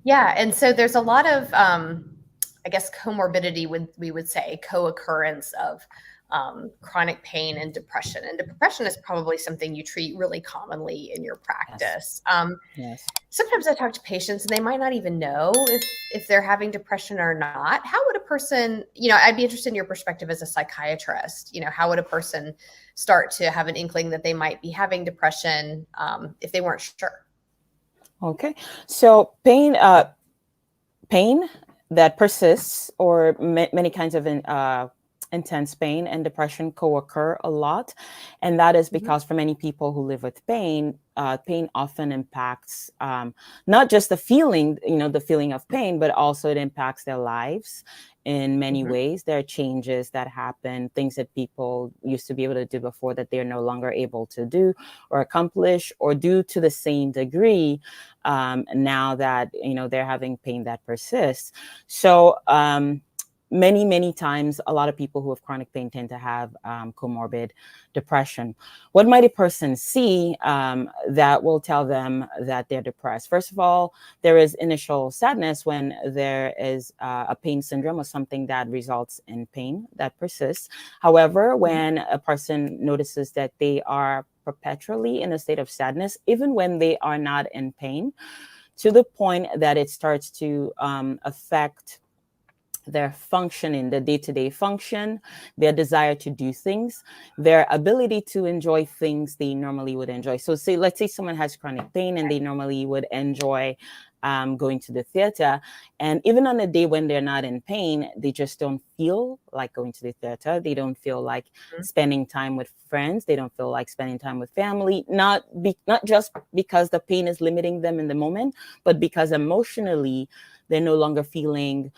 Yeah, and so there's a lot of, I guess, comorbidity, we would say, co-occurrence of chronic pain and depression. And depression is probably something you treat really commonly in your Yes. practice. Yes. Sometimes I talk to patients and they might not even know if they're having depression or not. How would a person, I'd be interested in your perspective as a psychiatrist. How would a person start to have an inkling that they might be having depression if they weren't sure? Okay. So pain that persists, or many kinds of intense pain and depression co-occur a lot, and that is Mhm. because for many people who live with pain, pain often impacts not just the feeling, the feeling of pain, but also it impacts their lives in many Mhm. ways. There are changes that happen, things that people used to be able to do before that they're no longer able to do or accomplish or do to the same degree, now that they're having pain that persists. So many times, a lot of people who have chronic pain tend to have comorbid depression. What might a person see that will tell them that they're depressed? First of all, there is initial sadness when there is a pain syndrome or something that results in pain that persists. However, Mhm. when a person notices that they are perpetually in a state of sadness, even when they are not in pain, to the point that it starts to affect their functioning, the day-to-day function, their desire to do things, their ability to enjoy things they normally would enjoy. So let's say someone has chronic pain and they normally would enjoy going to the theater. And even on a day when they're not in pain, they just don't feel like going to the theater. They don't feel like spending time with friends. They don't feel like spending time with family, not just because the pain is limiting them in the moment, but because emotionally they're no longer feeling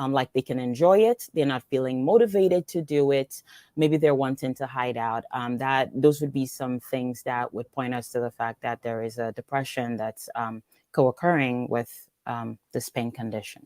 like they can enjoy it. They're not feeling motivated to do it. Maybe they're wanting to hide out. That those would be some things that would point us to the fact that there is a depression that's co-occurring with this pain condition.